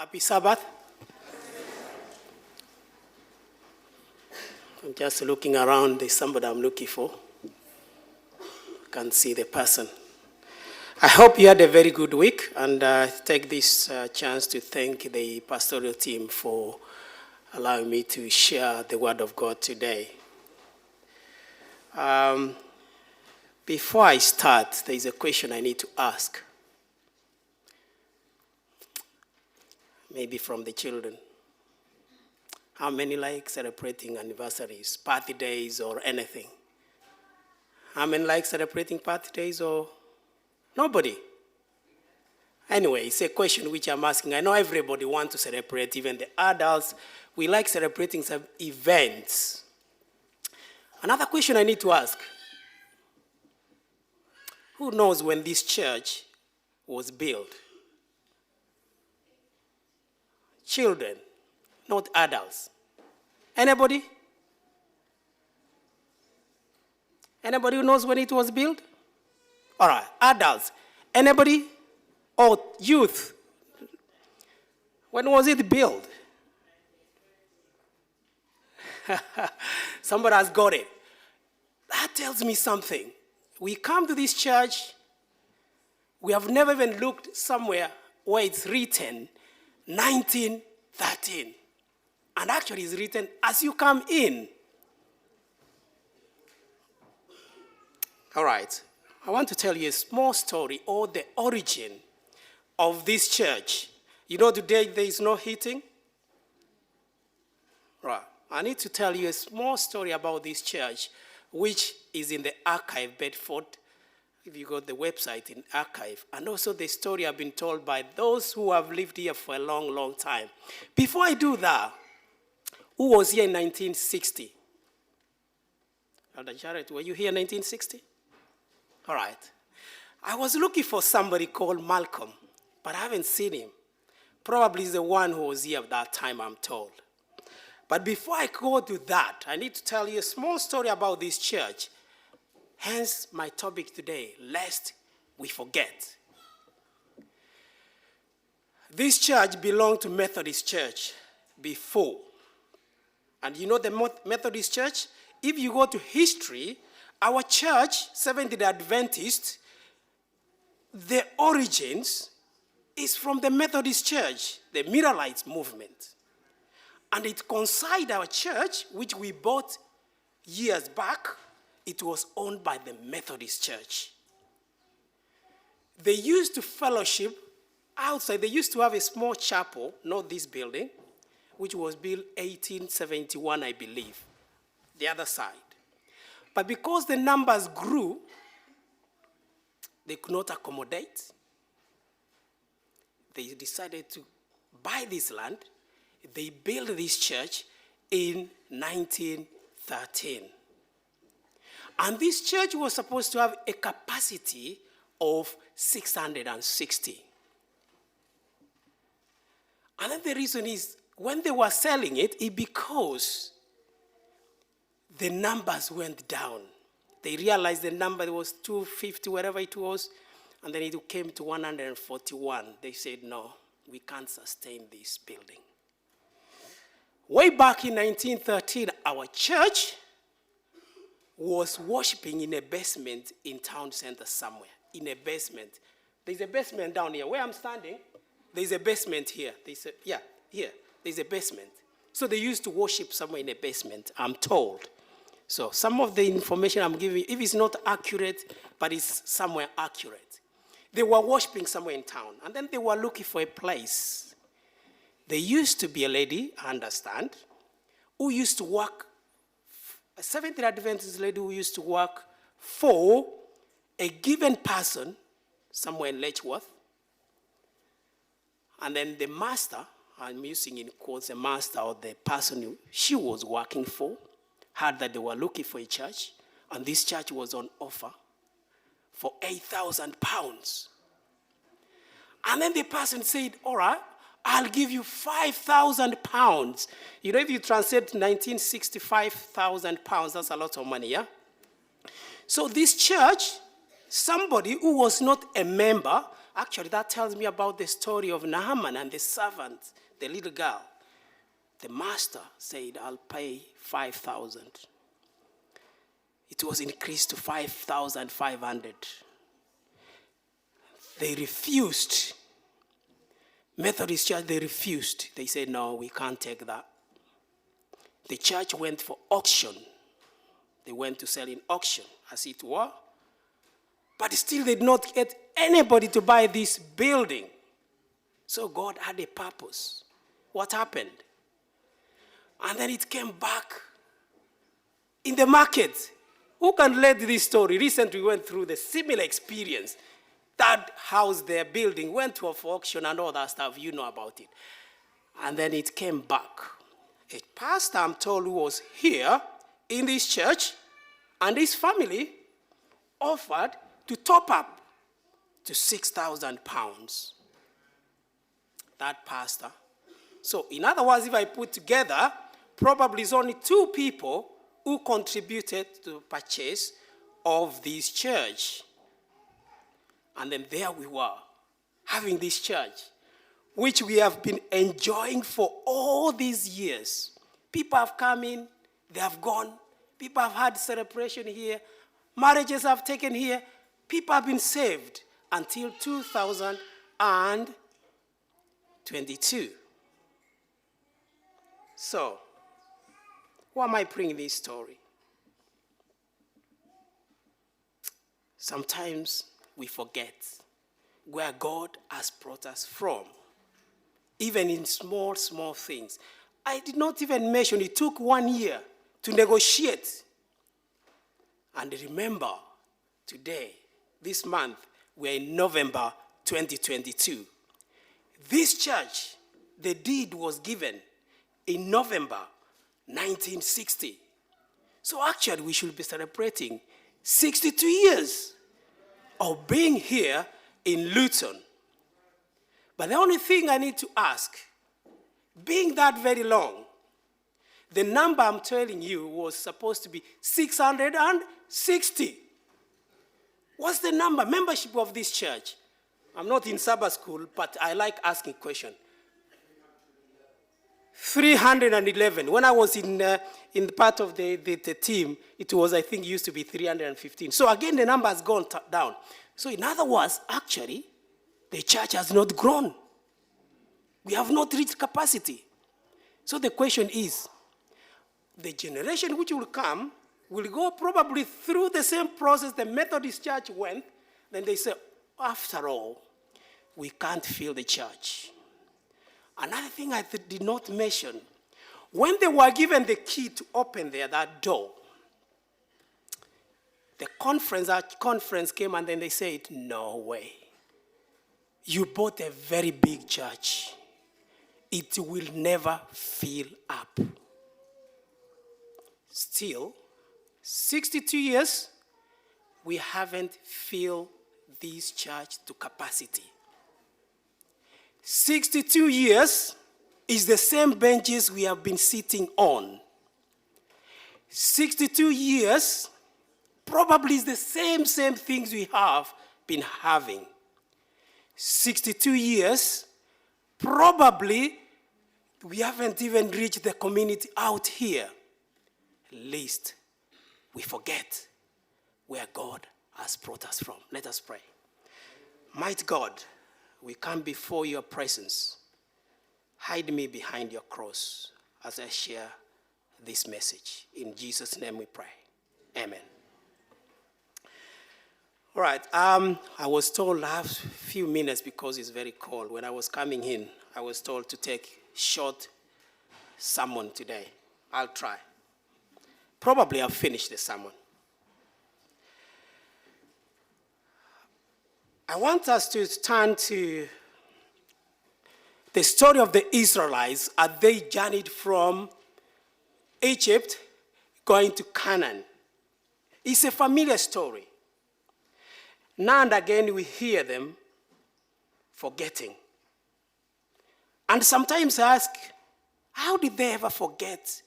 Happy Sabbath. I'm just looking around. There's somebody I'm looking for. Can't see the person. I hope you had a very good week, and take this chance to thank the pastoral team for allowing me to share the Word of God today. Before I start, there is a question I need to ask. Maybe from the children. How many like celebrating anniversaries, birthdays, or anything? How many like celebrating birthdays or nobody? Anyway, it's a question which I'm asking. I know everybody wants to celebrate, even the adults. We like celebrating some events. Another question I need to ask. Who knows when this church was built? Children, not adults. Anybody? Anybody who knows when it was built? All right, adults. Anybody? Or youth? When was it built? Somebody has got it. That tells me something. We come to this church, we have never even looked somewhere where it's written 1913. And actually it's written as you come in. All right. I want to tell you a small story or the origin of this church. You know, today there is no heating. Right. I need to tell you a small story about this church, which is in the archive, Bedford. If you go to the website in archive. And also the story I've been told by those who have lived here for a long, long time. Before I do that, who was here in 1960? Elder Jarrett, were you here in 1960? All right. I was looking for somebody called Malcolm, but I haven't seen him. Probably he's the one who was here at that time, I'm told. But before I go to that, I need to tell you a small story about this church. Hence my topic today, lest we forget. This church belonged to Methodist Church before. And you know the Methodist Church? If you go to history, our church, Seventh-day Adventist, the origins is from the Methodist Church, the Mennonite movement. And it coincided our church, which we bought years back. It was owned by the Methodist Church. They used to fellowship outside. They used to have a small chapel, not this building, which was built 1871, I believe, the other side. But because the numbers grew, they could not accommodate. They decided to buy this land. They built this church in 1913. And this church was supposed to have a capacity of 660. And then the reason is, when they were selling it, because the numbers went down. They realized the number was 250, whatever it was, and then it came to 141. They said, no, we can't sustain this building. Way back in 1913, our church was worshiping in a basement in town center somewhere, in a basement. There's a basement down here. Where I'm standing, there's a basement here. Here. There's a basement. So they used to worship somewhere in a basement, I'm told. So some of the information I'm giving you, if it's not accurate, but it's somewhere accurate. They were worshiping somewhere in town, and then they were looking for a place. There used to be a lady, I understand, who used to work, a Seventh-day Adventist lady who used to work for a given person somewhere in Letchworth. And then the master, I'm using in quotes, the master or the person who she was working for, heard that they were looking for a church, and this church was on offer for £8,000. And then the person said, all right, I'll give you £5,000. You know, if you translate 1965,000 pounds, that's a lot of money, yeah? So this church, somebody who was not a member, Actually, that tells me about the story of Naaman and the servant, the little girl. The master said, I'll pay 5,000. It was increased to 5,500. They refused. Methodist Church, they refused. They said, no, we can't take that. The church went for auction. They went to sell in auction, as it were. But still they did not get anybody to buy this building. So God had a purpose. What happened? And then it came back in the market. Who can relate this story? Recently we went through the similar experience. That house they're building went to auction and all that stuff. You know about it. And then it came back. A pastor, I'm told, who was here in this church, and his family offered to top up to 6,000 pounds. That pastor. So, in other words, if I put together, probably it's only 2 people who contributed to the purchase of this church. And then there we were, having this church, which we have been enjoying for all these years. People have come in, they have gone. People have had celebration here. Marriages have taken here. People have been saved until 2022. So, why am I bringing this story? Sometimes we forget where God has brought us from, even in small, small things. I did not even mention it took 1 year to negotiate. And remember, today, this month, we're in November 2022. This church, the deed was given in November 1960. So actually, we should be celebrating 62 years of being here in Luton. But the only thing I need to ask, being that very long, the number I'm telling you was supposed to be 660. What's the number? Membership of this church. I'm not in Sabbath school, but I like asking questions. 311. When I was in part of the team, it was, I think, used to be 315. So again, the number has gone down. So in other words, actually, the church has not grown. We have not reached capacity. So the question is, the generation which will come will go probably through the same process the Methodist Church went. Then they say, after all, we can't fill the church. Another thing I did not mention, when they were given the key to open that door, our conference came and then they said, no way. You bought a very big church. It will never fill up. Still, 62 years, we haven't filled this church to capacity. 62 years is the same benches we have been sitting on. 62 years probably is the same things we have been having. 62 years, probably we haven't even reached the community out here. Least we forget where God has brought us from. Let us pray. Mighty God, we come before your presence. Hide me behind your cross as I share this message. In Jesus' name we pray. Amen. All right. I was told I have a few minutes because it's very cold. When I was coming in, I was told to take short sermon today. I'll try. Probably I'll finish the sermon. I want us to turn to the story of the Israelites as they journeyed from Egypt going to Canaan. It's a familiar story. Now and again we hear them forgetting. And sometimes I ask, how did they ever forget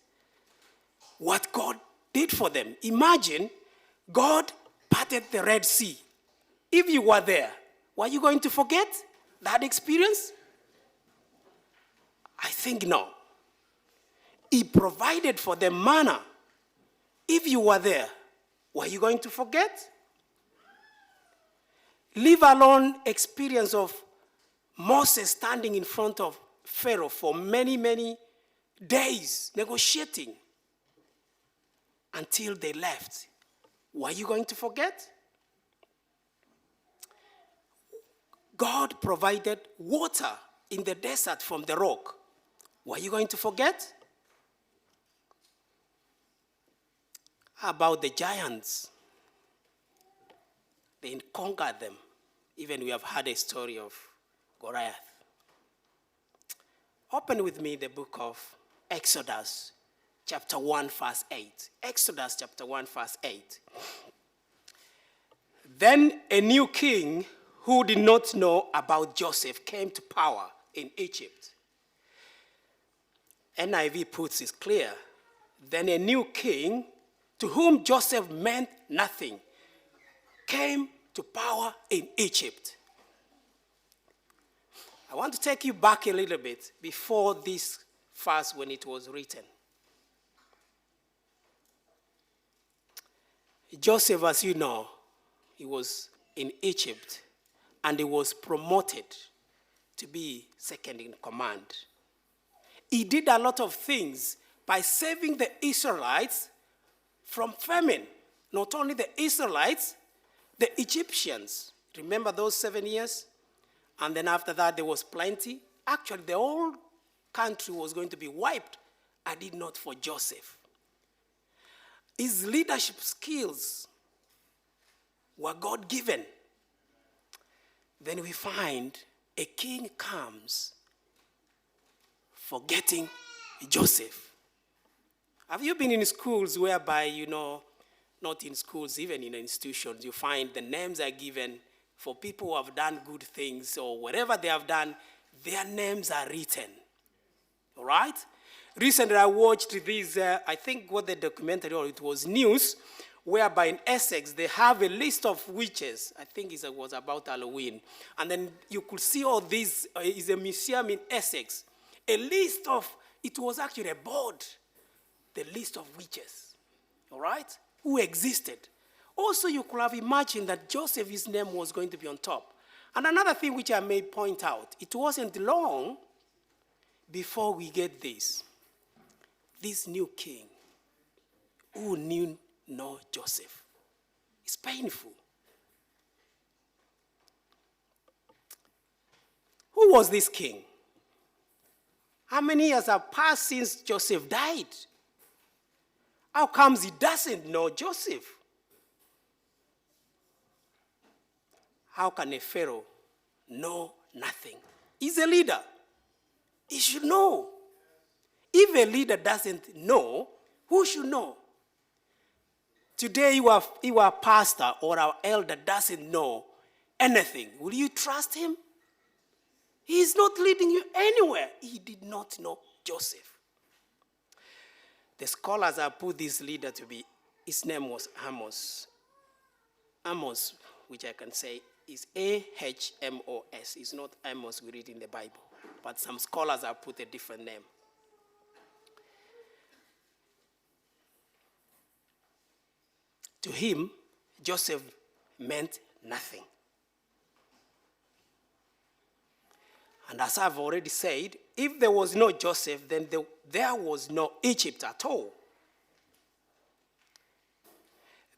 what God did for them? Imagine God parted the Red Sea. If you were there, Were you going to forget that experience? I think no. He provided for them manna. If you were there, were you going to forget? Leave alone experience of Moses standing in front of Pharaoh for many, many days, negotiating until they left. Were you going to forget? God provided water in the desert from the rock. Were you going to forget? How about the giants? They conquered them. Even we have had a story of Goliath. Open with me the book of Exodus, chapter 1, verse 8. Exodus chapter 1, verse 8. Then a new king who did not know about Joseph came to power in Egypt. NIV puts it clear. Then a new king to whom Joseph meant nothing came to power in Egypt. I want to take you back a little bit before this verse when it was written. Joseph, as you know, he was in Egypt and he was promoted to be second in command. He did a lot of things by saving the Israelites from famine. Not only the Israelites, the Egyptians. Remember those 7 years? And then after that, there was plenty. Actually, the whole country was going to be wiped. I did not for Joseph. His leadership skills were God-given. Then we find a king comes forgetting Joseph. Have you been in schools whereby, not in schools, even in institutions, you find the names are given for people who have done good things or whatever they have done, their names are written. All right? Recently, I watched this, I think what the documentary, or it was news, whereby in Essex, they have a list of witches. I think it was about Halloween. And then you could see all this, is a museum in Essex. A list of, it was actually a board, the list of witches, all right, who existed. Also, you could have imagined that Joseph, his name was going to be on top. And another thing which I may point out, it wasn't long before we get this new king who knew no Joseph. It's painful. Who was this king? How many years have passed since Joseph died? How comes he doesn't know Joseph? How can a Pharaoh know nothing? He's a leader. He should know. If a leader doesn't know, who should know? Today you are a pastor or our elder doesn't know anything. Will you trust him? He is not leading you anywhere. He did not know Joseph. The scholars have put this leader to be, his name was Amos. Amos, which I can say is A-H-M-O-S. It's not Amos we read in the Bible. But some scholars have put a different name. To him, Joseph meant nothing. And as I've already said, if there was no Joseph, then there was no Egypt at all.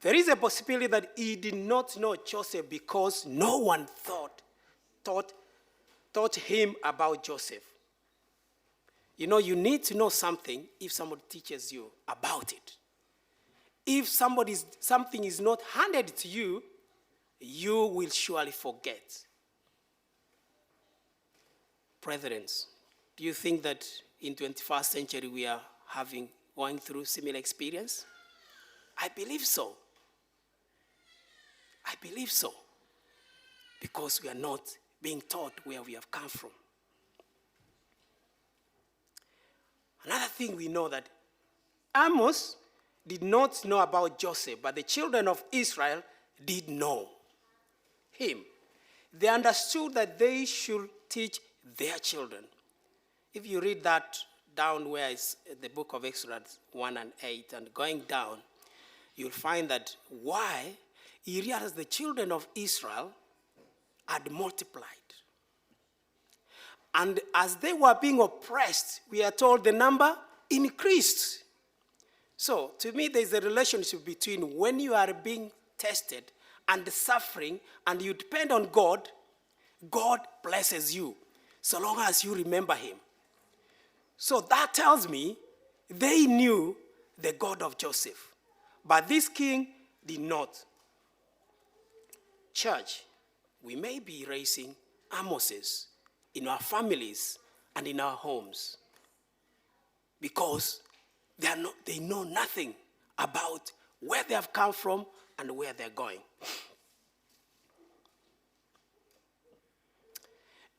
There is a possibility that he did not know Joseph because no one taught him about Joseph. You need to know something if somebody teaches you about it. If something is not handed to you, you will surely forget. Brethren, do you think that in 21st century we are going through similar experience? I believe so. I believe so. Because we are not being taught where we have come from. Another thing we know that Amos did not know about Joseph, but the children of Israel did know him. they understood that they should teach their children. If you read that down where it's the book of Exodus 1 and 8 and going down, you'll find that why he realized the children of Israel had multiplied. And as they were being oppressed, we are told the number increased. So, to me, there's a relationship between when you are being tested and suffering and you depend on God, God blesses you so long as you remember him. So that tells me they knew the God of Joseph. But this king did not. Church, we may be raising Amoses in our families and in our homes because they know nothing about where they have come from and where they're going.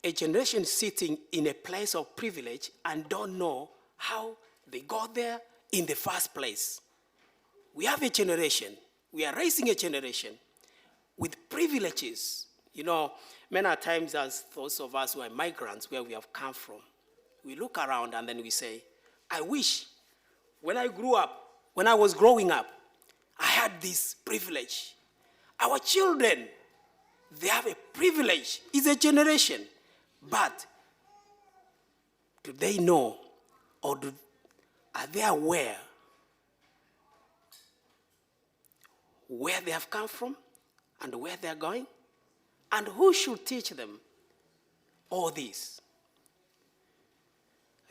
A generation sitting in a place of privilege and don't know how they got there in the first place. We have a generation, we are raising a generation with privileges. You know, many times as those of us who are migrants where we have come from, we look around and then we say, I wish when I grew up, when I was growing up, I had this privilege. Our children, they have a privilege. It's a generation. But do they know or are they aware where they have come from and where they are going? And who should teach them all this?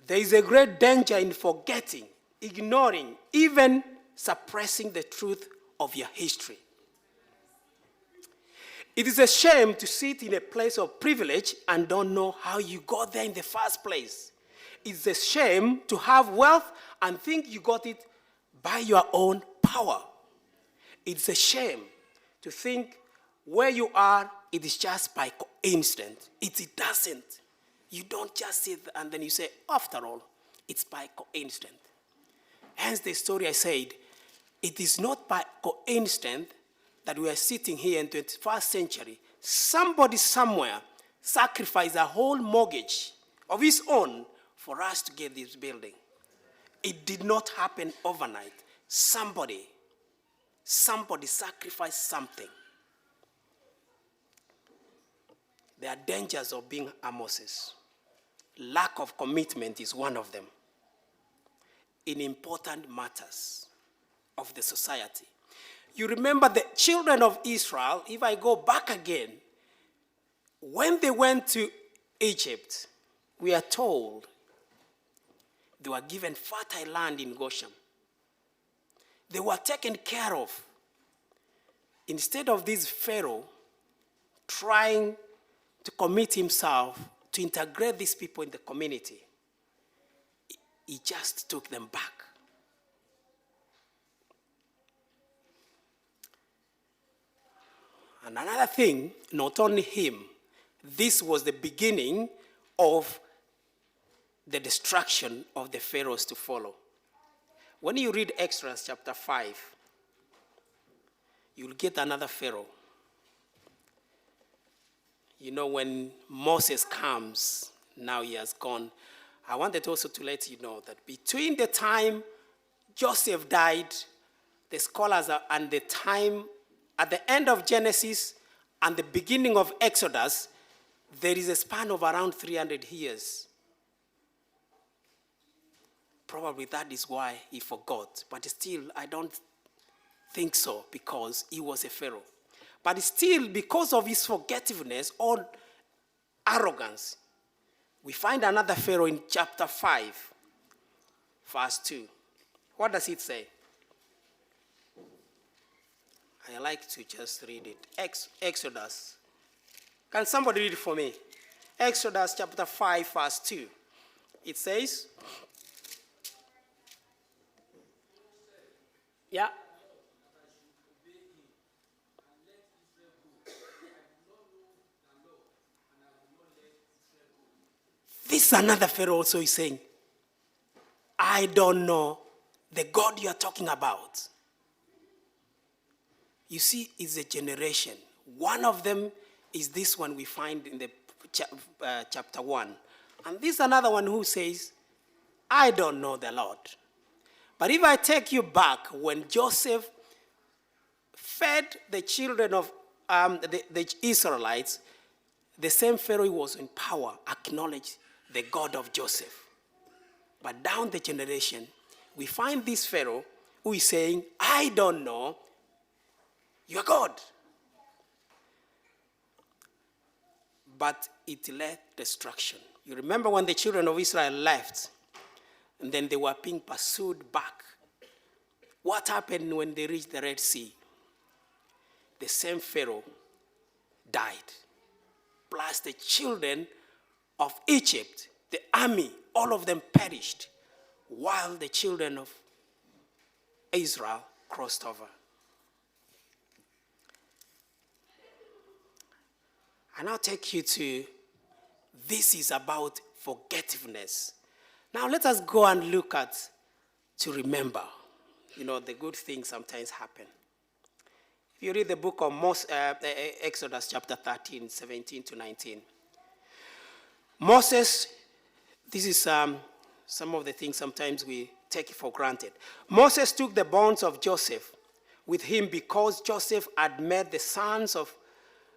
There is a great danger in forgetting, ignoring, even suppressing the truth of your history. It is a shame to sit in a place of privilege and don't know how you got there in the first place. It's a shame to have wealth and think you got it by your own power. It's a shame to think where you are, it is just by coincidence. It doesn't. You don't just sit and then you say, after all, it's by coincidence. Hence the story I said, it is not by coincidence that we are sitting here in the 21st century. Somebody somewhere sacrificed a whole mortgage of his own for us to get this building. It did not happen overnight. Somebody sacrificed something. There are dangers of being Amoses. Lack of commitment is one of them in important matters of the society. You remember the children of Israel, if I go back again, when they went to Egypt, we are told they were given fertile land in Goshen. They were taken care of. Instead of this Pharaoh trying to commit himself to integrate these people in the community, he just took them back. And another thing, not only him, this was the beginning of the destruction of the pharaohs to follow. When you read Exodus chapter 5, you'll get another pharaoh. You know, when Moses comes, now he has gone. I wanted also to let you know that between the time Joseph died, the scholars are, and the time at the end of Genesis and the beginning of Exodus, there is a span of around 300 years. Probably that is why he forgot. But still, I don't think so, because he was a pharaoh. But still, because of his forgetfulness or arrogance, we find another pharaoh in chapter 5, verse 2. What does it say? I like to just read it. Exodus. Can somebody read it for me? Exodus chapter 5, verse 2. It says, yeah. This is another Pharaoh also is saying, I don't know the God you are talking about. You see, it's a generation. One of them is this one we find in the chapter 1. And this is another one who says, I don't know the Lord. But if I take you back when Joseph fed the children of the Israelites, the same Pharaoh who was in power acknowledged the God of Joseph. But down the generation, we find this Pharaoh who is saying, I don't know your God. But it led destruction. You remember when the children of Israel left, and then they were being pursued back. What happened when they reached the Red Sea? The same Pharaoh died. Plus the children of Egypt, the army, all of them perished, while the children of Israel crossed over. I now take you to, this is about forgetfulness. Now let us go and look at, to remember. You know, the good things sometimes happen. If you read the book of Exodus chapter 13, 17 to 19. Moses, this is some of the things sometimes we take for granted. Moses took the bonds of Joseph with him because Joseph had made the sons of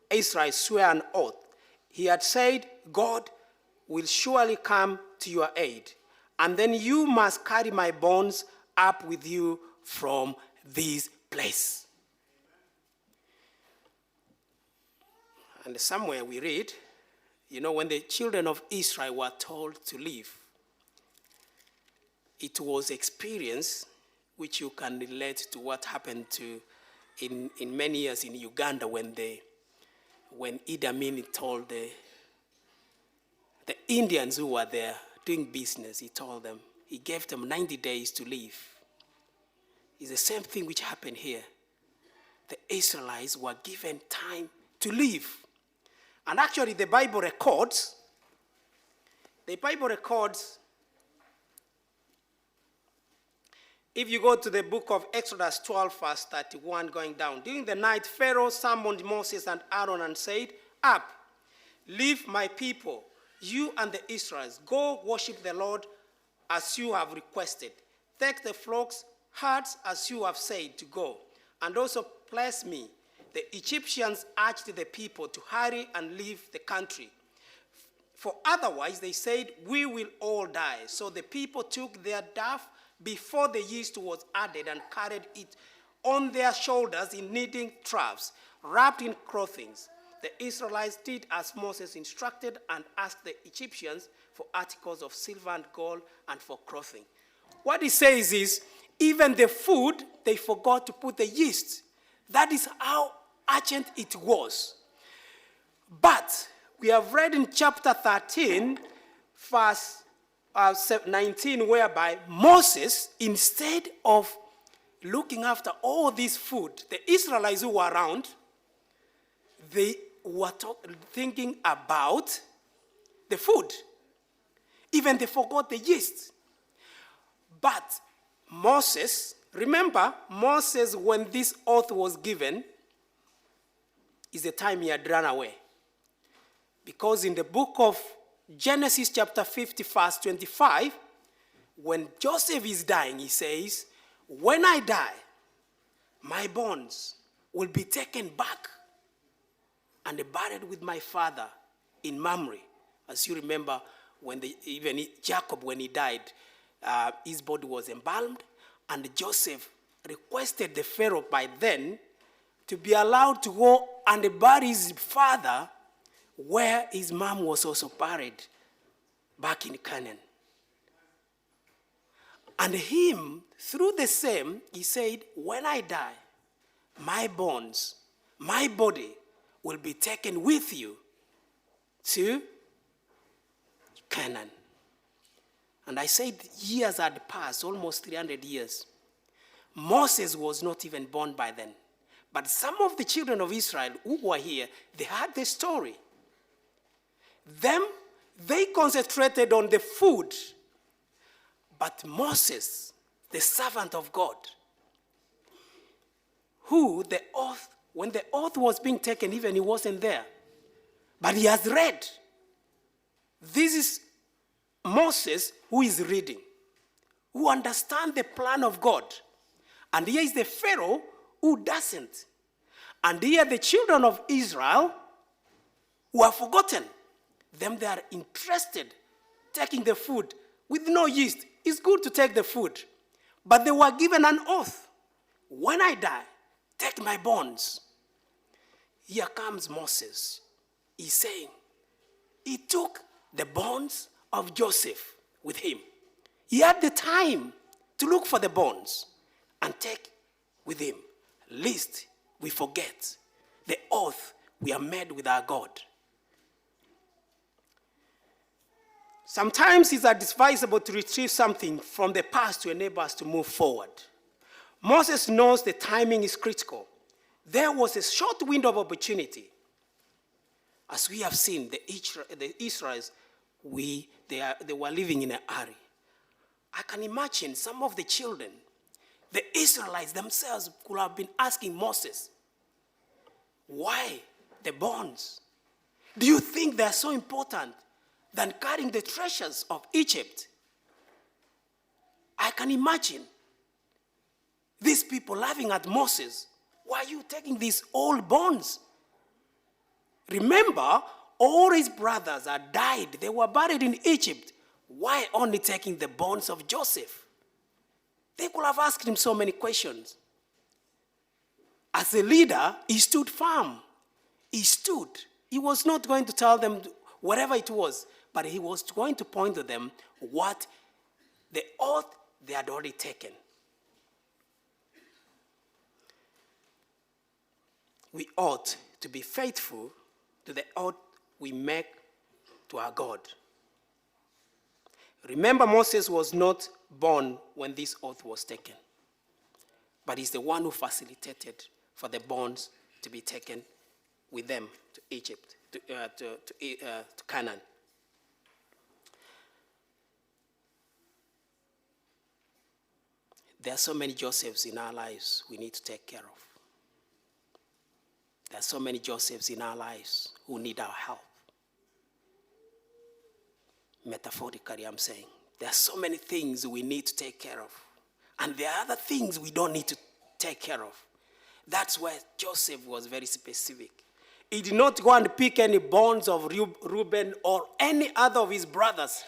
Israel swear an oath. He had said, God will surely come to your aid, and then you must carry my bonds up with you from this place. And somewhere we read, you know, when the children of Israel were told to leave, it was experience which you can relate to what happened to in many years in Uganda when Idi Amin told the Indians who were there doing business, he gave them 90 days to leave. It's the same thing which happened here. The Israelites were given time to leave. And actually the Bible records, if you go to the book of Exodus 12, verse 31, going down, during the night, Pharaoh summoned Moses and Aaron and said, up, leave my people, you and the Israelites. Go worship the Lord as you have requested. Take the flocks, herds as you have said to go, and also bless me. The Egyptians urged the people to hurry and leave the country. For otherwise, they said, we will all die. So the people took their dove before the yeast was added and carried it on their shoulders in kneading troughs, wrapped in clothings. The Israelites did as Moses instructed and asked the Egyptians for articles of silver and gold and for clothing. What he says is, even the food, they forgot to put the yeast. That is how urgent it was. But we have read in chapter 13, verse 19, whereby Moses, instead of looking after all this food, the Israelites who were around, they were thinking about the food. Even they forgot the yeast. But Moses, remember, Moses, when this oath was given, is the time he had run away. Because in the book of Genesis chapter 50, verse 25, when Joseph is dying, he says, when I die, my bonds will be taken back and buried with my father in Mamre. As you remember, even Jacob, when he died, his body was embalmed, and Joseph requested the Pharaoh by then to be allowed to go and bury his father where his mom was also buried, back in Canaan. And him, through the same, he said, when I die, my bonds, my body will be taken with you to Canaan. And I said years had passed, almost 300 years. Moses was not even born by then. But some of the children of Israel who were here, they had the story. They concentrated on the food. But Moses, the servant of God, who when the oath was being taken, even he wasn't there. But he has read. This is Moses who is reading, who understands the plan of God. And here is the Pharaoh who doesn't. And here the children of Israel who are forgotten. Them, they are interested, taking the food with no yeast. It's good to take the food. But they were given an oath. When I die, take my bones. Here comes Moses. He's saying, he took the bones of Joseph with him. He had the time to look for the bones and take with him, lest we forget the oath we have made with our God. Sometimes it's advisable to retrieve something from the past to enable us to move forward. Moses knows the timing is critical. There was a short window of opportunity. As we have seen, the Israelites, they were living in a hurry. I can imagine some of the children, the Israelites themselves could have been asking Moses, why the bonds? Do you think they are so important than carrying the treasures of Egypt? I can imagine these people laughing at Moses. Why are you taking these old bonds? Remember, all his brothers had died. They were buried in Egypt. Why only taking the bones of Joseph? They could have asked him so many questions. As a leader, he stood firm. He stood. He was not going to tell them whatever it was, but he was going to point to them what the oath they had already taken. We ought to be faithful to the oath we make to our God. Remember, Moses was not born when this oath was taken, but he's the one who facilitated for the bonds to be taken with them to Egypt, to Canaan. There are so many Josephs in our lives we need to take care of. There are so many Josephs in our lives who need our help. Metaphorically, I'm saying. There are so many things we need to take care of. And there are other things we don't need to take care of. That's where Joseph was very specific. He did not go and pick any bones of Reuben or any other of his brothers,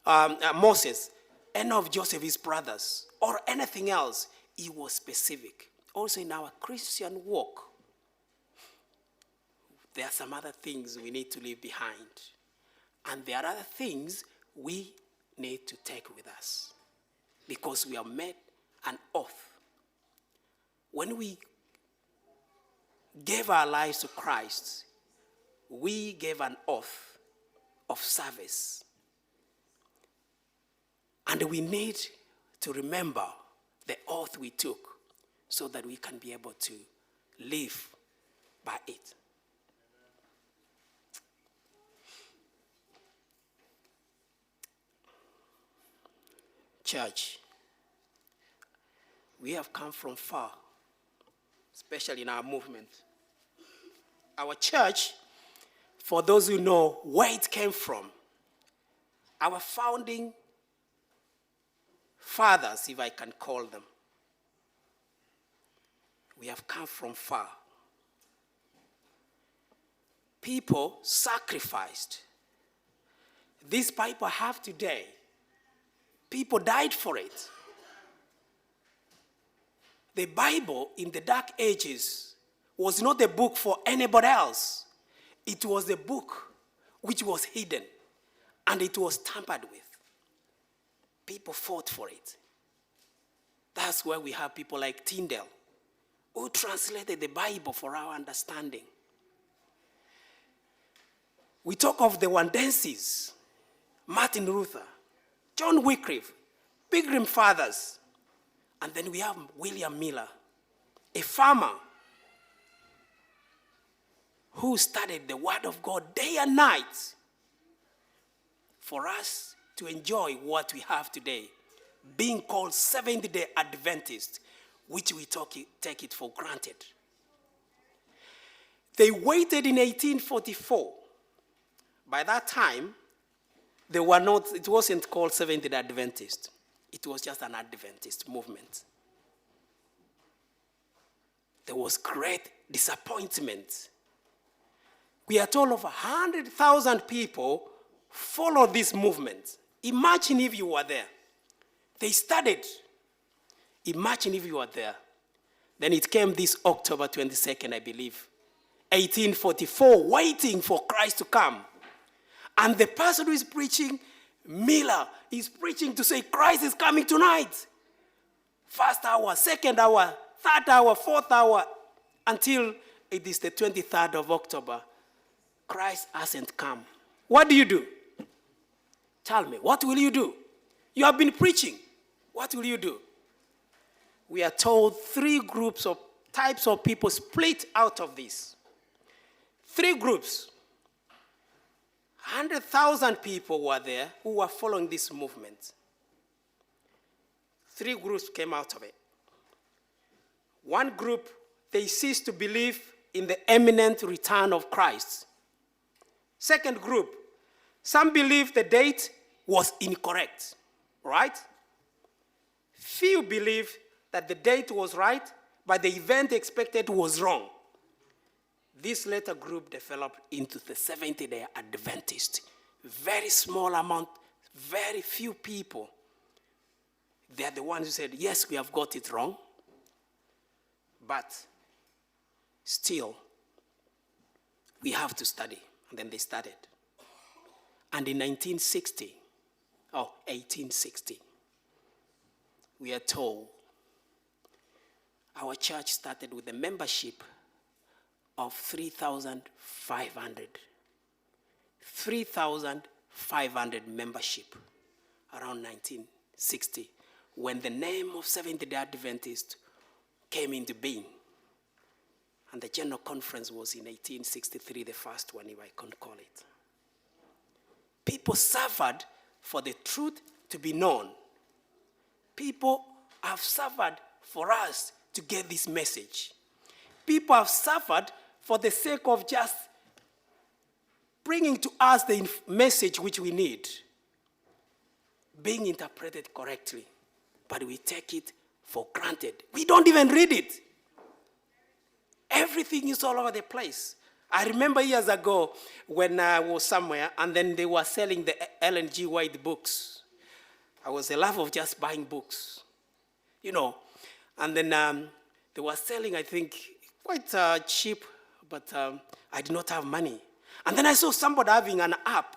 Moses, any of Joseph, his brothers, or anything else. He was specific. Also in our Christian walk, there are some other things we need to leave behind. And there are other things we need to take with us. Because we have made an oath. When we gave our lives to Christ, we gave an oath of service. And we need to remember the oath we took so that we can be able to live by it. Church, we have come from far, especially in our movement. Our church, for those who know where it came from, our founding fathers, if I can call them, we have come from far. People sacrificed. This Bible I have today, people died for it. The Bible in the Dark Ages was not a book for anybody else. It was a book which was hidden and it was tampered with. People fought for it. That's why we have people like Tyndale who translated the Bible for our understanding. We talk of the Waldenses, Martin Luther, John Wycliffe, Pilgrim Fathers, and then we have William Miller, a farmer who studied the Word of God day and night for us to enjoy what we have today, being called Seventh-day Adventist, which we take it for granted. They waited in 1844 By that time, it wasn't called Seventh-day Adventist. It was just an Adventist movement. There was great disappointment. We are told over 100,000 people followed this movement. Imagine if you were there. They started. Imagine if you were there. Then it came this October 22nd, I believe, 1844, waiting for Christ to come. And the person who is preaching, Miller, is preaching to say Christ is coming tonight. First hour, second hour, third hour, fourth hour, until it is the 23rd of October. Christ hasn't come. What do you do? Tell me, what will you do? You have been preaching. What will you do? We are told three groups of types of people split out of this. Three groups. 100,000 people were there who were following this movement. Three groups came out of it. One group, they ceased to believe in the imminent return of Christ. Second group, some believed the date was incorrect, right? Few believed that the date was right, but the event expected was wrong. This later group developed into the Seventh-day Adventist. Very small amount, very few people. They are the ones who said, yes, we have got it wrong, but still, we have to study. And then they started. And in 1860, we are told our church started with a membership of 3,500. 3,500 membership around 1960 when the name of Seventh-day Adventist came into being. And the General Conference was in 1863, the first one, if I can call it. People suffered for the truth to be known. People have suffered for us to get this message. People have suffered for the sake of just bringing to us the message which we need, being interpreted correctly, but we take it for granted. We don't even read it. Everything is all over the place. I remember years ago when I was somewhere and then they were selling the Ellen G. White books. I was a love of just buying books, And then they were selling, I think, quite cheap, but I did not have money. And then I saw somebody having an app.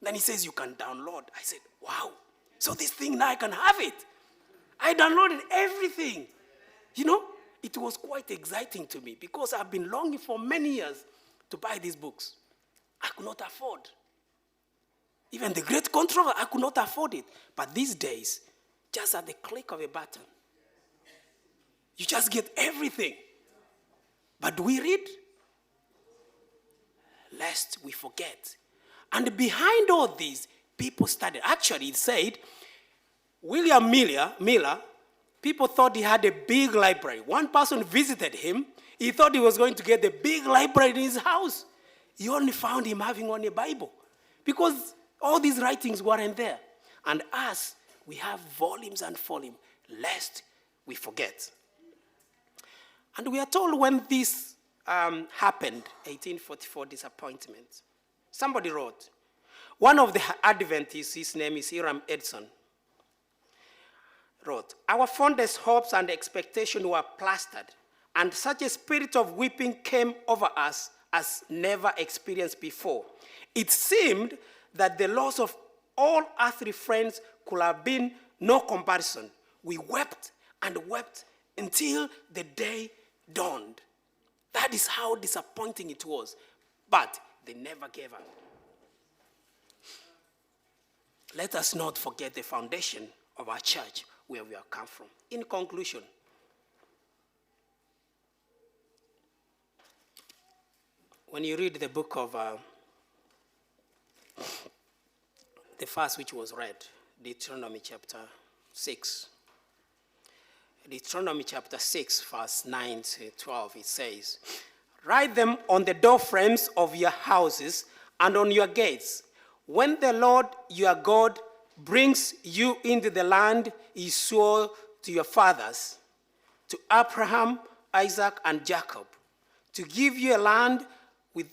Then he says, you can download. I said, wow. So this thing now I can have it. I downloaded everything. It was quite exciting to me because I've been longing for many years to buy these books. I could not afford. Even the Great Controversy, I could not afford it. But these days, just at the click of a button, you just get everything. But do we read? Lest we forget. And behind all these, people studied. Actually, it said, William Miller, people thought he had a big library. One person visited him. He thought he was going to get a big library in his house. He only found him having only a Bible because all these writings weren't there. And us, we have volumes and volumes, lest we forget. And we are told when this happened, 1844 disappointment, somebody wrote, one of the Adventists, his name is Hiram Edson, wrote, our fondest hopes and expectations were plastered, and such a spirit of weeping came over us as never experienced before. It seemed that the loss of all earthly friends could have been no comparison. We wept and wept until the day dawned. That is how disappointing it was. But they never gave up. Let us not forget the foundation of our church, where we have come from. In conclusion, when you read the book of the first which was read, Deuteronomy chapter 6. Deuteronomy chapter 6, verse 9 to 12, it says, write them on the door frames of your houses and on your gates, when the Lord your God brings you into the land he swore to your fathers, to Abraham, Isaac, and Jacob, to give you a land with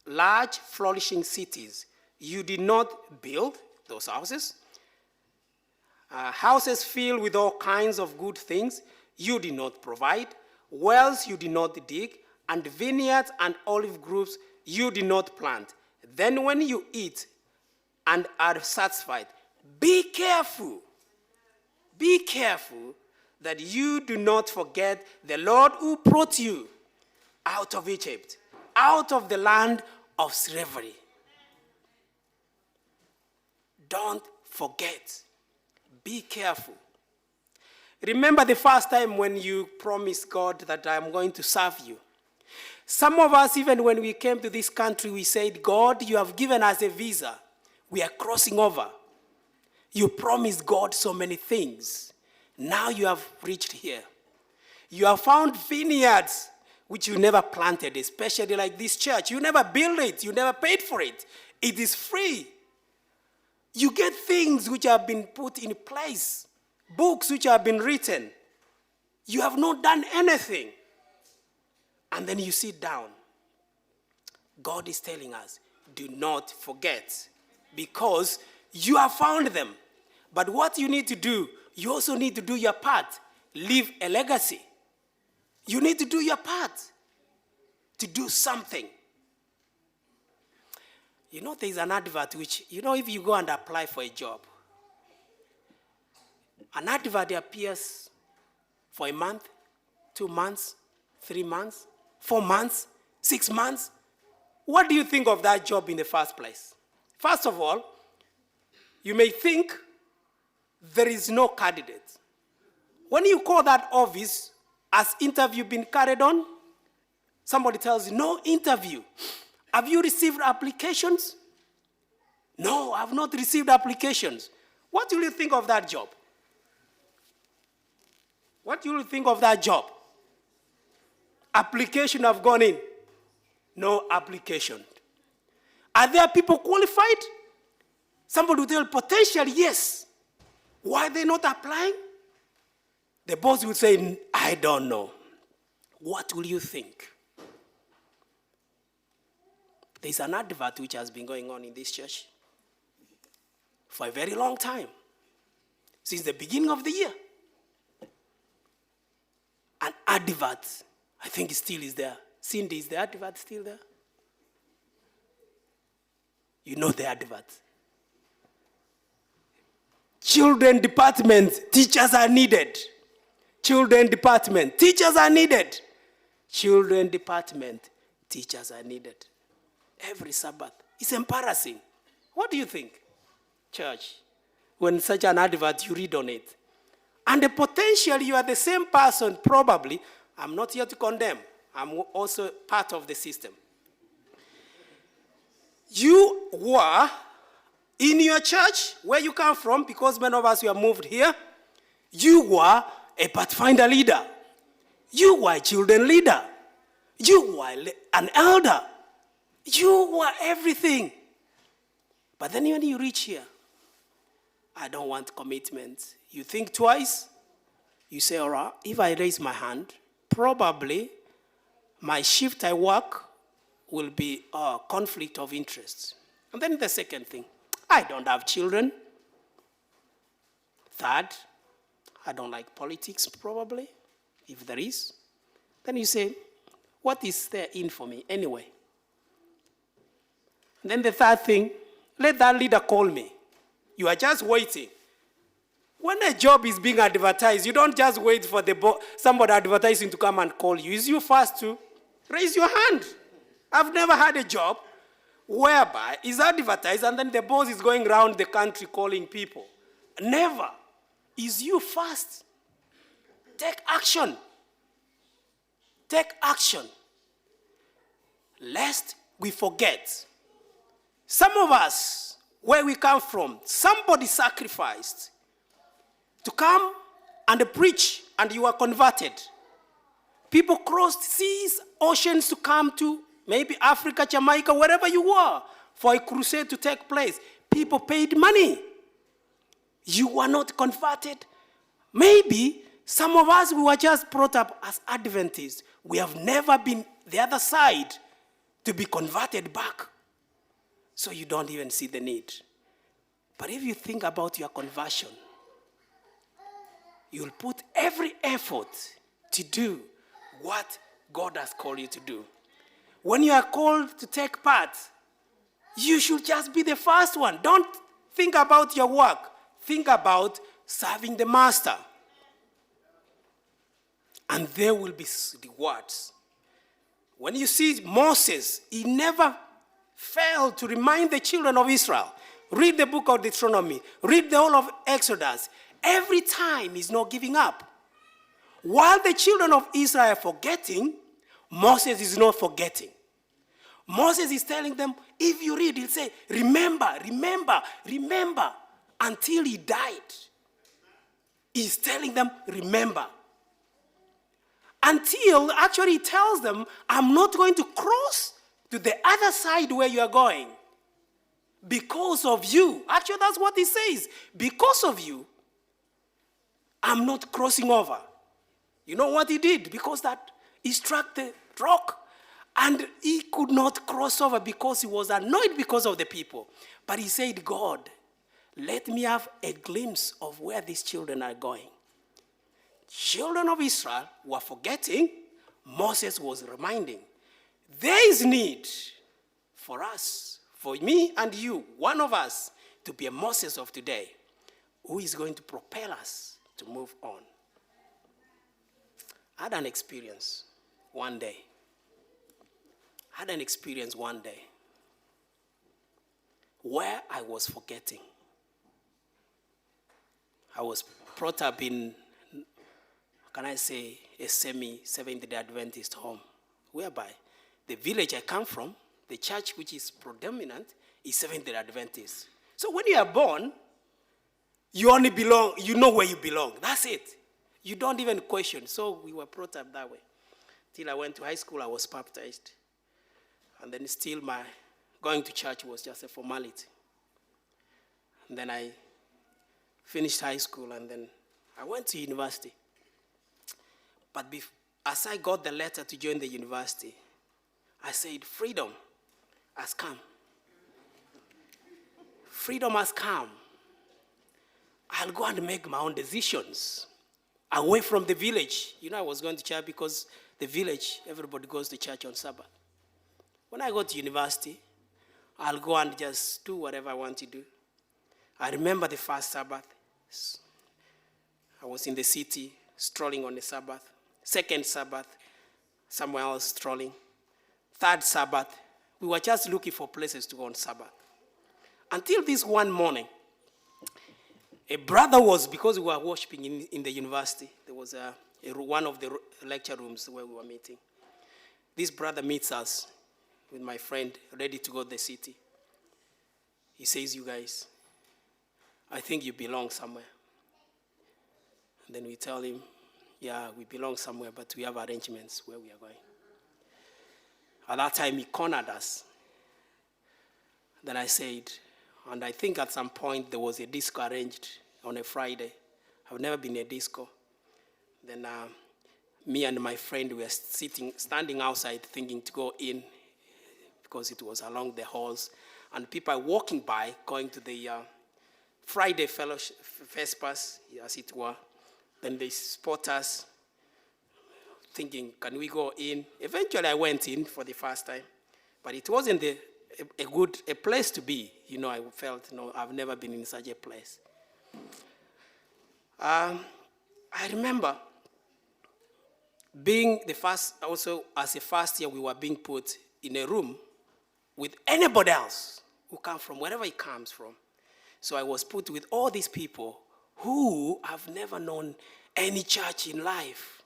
large flourishing cities. You did not build those houses. Houses filled with all kinds of good things you did not provide. Wells you did not dig, and vineyards and olive groves you did not plant. Then when you eat and are satisfied, be careful that you do not forget the Lord who brought you out of Egypt, out of the land of slavery. Don't forget. Be careful. Remember the first time when you promised God that I'm going to serve you. Some of us, even when we came to this country, we said, God, you have given us a visa. We are crossing over. You promised God so many things. Now you have reached here. You have found vineyards which you never planted, especially like this church. You never built it. You never paid for it. It is free. You get things which have been put in place, books which have been written. You have not done anything. And then you sit down. God is telling us, do not forget, because you have found them. But what you need to do, you also need to do your part. Leave a legacy. You need to do your part to do something. You know, there's an advert which, if you go and apply for a job, an advert appears for a month, 2 months, 3 months, 4 months, 6 months. What do you think of that job in the first place? First of all, you may think there is no candidate. When you call that office, has interview been carried on? Somebody tells you, no interview. Have you received applications? No, I have not received applications. What will you think of that job? What will you think of that job? Application have gone in. No application. Are there people qualified? Somebody will tell potential, yes. Why are they not applying? The boss will say, I don't know. What will you think? There's an advert which has been going on in this church for a very long time, since the beginning of the year. An advert, I think it still is there. Cindy, is the advert still there? You know the advert. Children department, teachers are needed. Children department, teachers are needed. Children department, teachers are needed. Every Sabbath. It's embarrassing. What do you think, church, when such an advert you read on it? And the potential, you are the same person, probably. I'm not here to condemn. I'm also part of the system. You were in your church, where you come from, because many of us were moved here, you were a Pathfinder leader. You were a children leader. You were an elder. You were everything. But then when you reach here, I don't want commitment. You think twice. You say, all right, if I raise my hand, probably my shift I work will be a conflict of interest. And then the second thing, I don't have children. Third, I don't like politics, probably, if there is. Then you say, what is there in for me anyway? And then the third thing, let that leader call me. You are just waiting. When a job is being advertised, you don't just wait for somebody advertising to come and call you. It's you first to raise your hand. I've never had a job whereby it's advertised and then the boss is going around the country calling people. Never. It's you first. Take action. Take action. Lest we forget. Some of us, where we come from, somebody sacrificed to come and preach, and you are converted. People crossed seas, oceans to come to maybe Africa, Jamaica, wherever you were, for a crusade to take place, people paid money. You were not converted. Maybe some of us, we were just brought up as Adventists. We have never been the other side to be converted back. So you don't even see the need. But if you think about your conversion, you'll put every effort to do what God has called you to do. When you are called to take part, you should just be the first one. Don't think about your work. Think about serving the master. And there will be rewards. When you see Moses, he never failed to remind the children of Israel. Read the book of Deuteronomy. Read the whole of Exodus. Every time he's not giving up. While the children of Israel are forgetting, Moses is not forgetting. Moses is telling them, if you read, he'll say, remember, remember, remember, until he died. He's telling them, remember. Until, actually, he tells them, I'm not going to cross to the other side where you are going. Because of you. Actually, that's what he says. Because of you, I'm not crossing over. You know what he did? Because that he struck the rock. And he could not cross over because he was annoyed because of the people. But he said, God, let me have a glimpse of where these children are going. Children of Israel were forgetting. Moses was reminding. There is need for us, for me and you, one of us, to be a Moses of today, who is going to propel us to move on. I had an experience one day. Where I was forgetting. I was brought up in, can I say, a semi-Seventh-day Adventist home, whereby the village I come from, the church which is predominant, is Seventh-day Adventist. So when you are born, you only belong, you know where you belong. That's it. You don't even question. So we were brought up that way. Till I went to high school, I was baptized. And then still my going to church was just a formality. And then I finished high school and then I went to university. But as I got the letter to join the university, I said, freedom has come. Freedom has come. I'll go and make my own decisions away from the village. You know, I was going to church because the village, everybody goes to church on Sabbath. When I go to university, I'll go and just do whatever I want to do. I remember the first Sabbath. I was in the city, strolling on the Sabbath. Second Sabbath, somewhere else strolling. Third Sabbath, we were just looking for places to go on Sabbath. Until this one morning, a brother was, because we were worshiping in the university, there was one of the lecture rooms where we were meeting. This brother meets us with my friend, ready to go to the city. He says, you guys, I think you belong somewhere. And then we tell him, yeah, we belong somewhere, but we have arrangements where we are going. At that time, he cornered us. Then I said, and I think at some point there was a disco arranged on a Friday. I've never been in a disco. Then me and my friend were standing outside thinking to go in because it was along the halls. And people are walking by, going to the Friday fellowship, Vespers, as it were. Then they spot us, thinking, can we go in? Eventually, I went in for the first time. But it wasn't a place to be. You know, I felt, no, I've never been in such a place. I remember being the first, also as a first year, we were being put in a room with anybody else who comes from wherever he comes from. So I was put with all these people who have never known any church in life.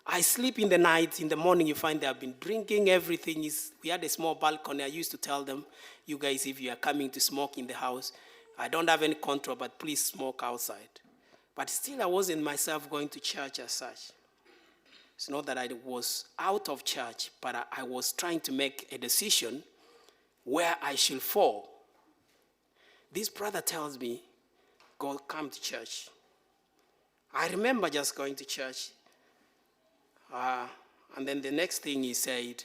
I sleep in the night. In the morning, you find they have been drinking. Everything is, we had a small balcony. I used to tell them, you guys, if you are coming to smoke in the house, I don't have any control, but please smoke outside. But still, I wasn't myself going to church as such. It's not that I was out of church, but I was trying to make a decision where I shall fall. This brother tells me, go come to church. I remember just going to church. And then the next thing he said,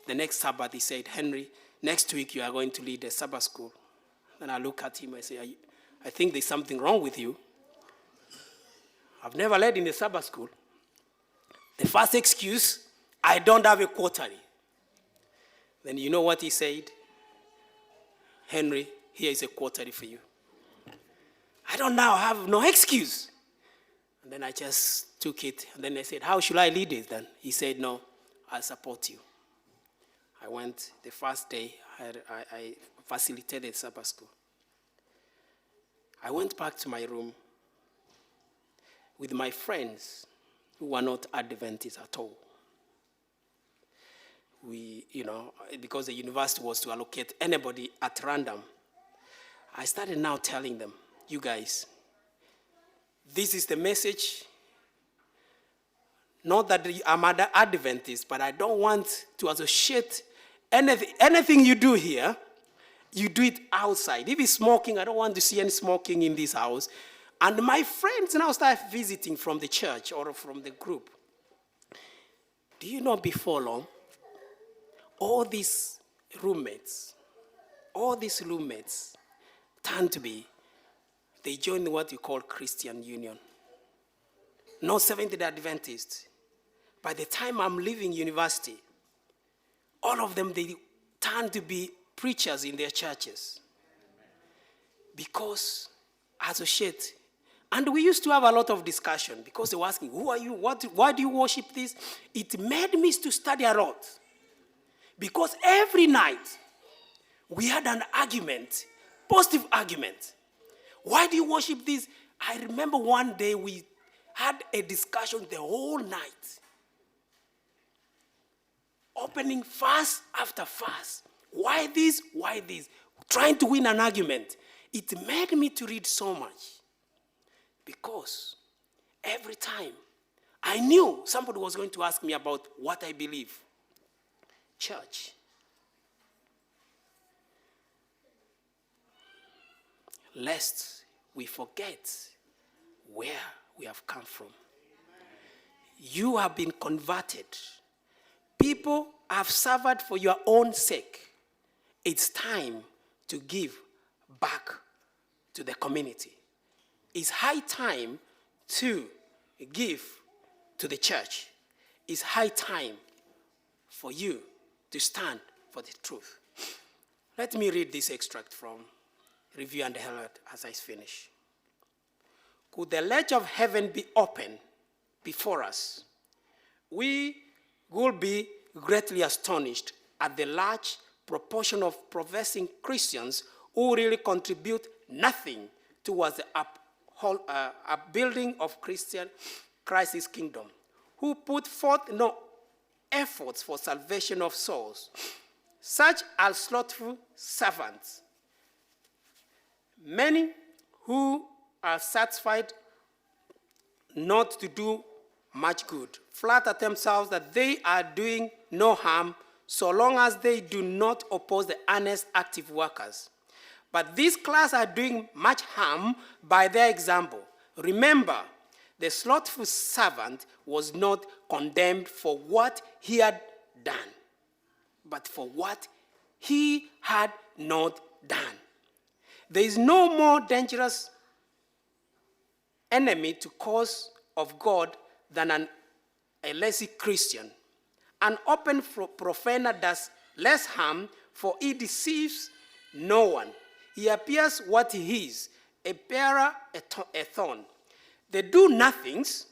the next Sabbath, he said, Henry, next week you are going to lead a Sabbath school. And I look at him, I say, I think there's something wrong with you. I've never led in a Sabbath school. The first excuse, I don't have a quarterly. Then you know what he said? Henry, here is a quarterly for you. I don't now have no excuse. And then I just took it. And then I said, how should I lead it then? He said, no, I'll support you. I went the first day, I facilitated Sabbath school. I went back to my room with my friends who were not Adventists at all. We, because the university was to allocate anybody at random, I started now telling them, you guys, this is the message. Not that I'm an Adventist, but I don't want to associate anything you do here, you do it outside. If it's smoking, I don't want to see any smoking in this house. And my friends now start visiting from the church or from the group. Do you know before long, all these roommates turn to be, they join what you call Christian Union. Not Seventh-day Adventist. By the time I'm leaving university, all of them, they turn to be preachers in their churches. Because associate. And we used to have a lot of discussion because they were asking, who are you? Why do you worship this? It made me to study a lot. Because every night, we had an argument, positive argument. Why do you worship this? I remember one day we had a discussion the whole night. Opening fast after fast. Why this? Why this? Trying to win an argument. It made me to read so much. Because every time I knew somebody was going to ask me about what I believe. Church. Lest we forget where we have come from. You have been converted. People have suffered for your own sake. It's time to give back to the community. It's high time to give to the church. It's high time for you to stand for the truth. Let me read this extract from Review and Herald as I finish. Could the ledge of heaven be open before us? We will be greatly astonished at the large proportion of professing Christians who really contribute nothing towards the upbuilding of Christ's kingdom, who put forth no efforts for salvation of souls. Such are slothful servants. Many who are satisfied not to do much good, flatter themselves that they are doing no harm so long as they do not oppose the honest, active workers. But this class are doing much harm by their example. Remember, the slothful servant was not condemned for what he had done, but for what he had not done. There is no more dangerous enemy to cause of God than a lazy Christian. An open profaner does less harm, for he deceives no one. He appears what he is, a bearer, a thorn. The do-nothings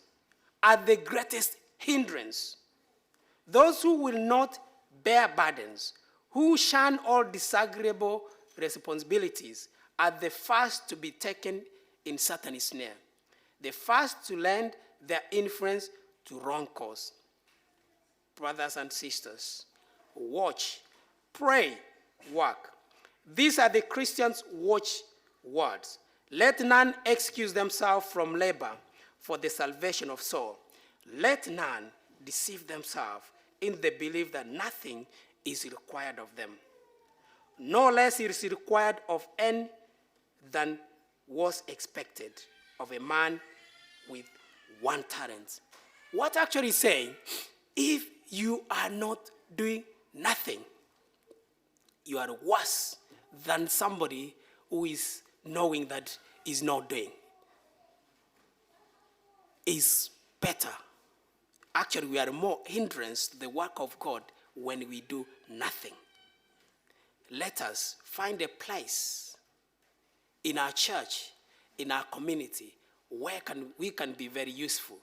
are the greatest hindrance. Those who will not bear burdens, who shun all disagreeable responsibilities, are the first to be taken in Satan's snare, the first to lend their influence to wrong cause. Brothers and sisters, watch, pray, work. These are the Christians' watch words. Let none excuse themselves from labor for the salvation of soul. Let none deceive themselves in the belief that nothing is required of them. No less is required of any than was expected of a man with 1 talent. What actually is saying, if you are not doing nothing, you are worse than somebody who is knowing that is not doing. Is better. Actually, we are more hindrance to the work of God when we do nothing. Let us find a place in our church, in our community, where we can be very useful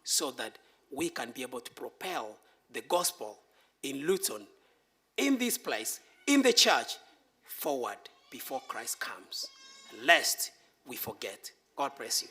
so that we can be able to propel the gospel in Luton, in this place, in the church, forward before Christ comes, lest we forget. God bless you.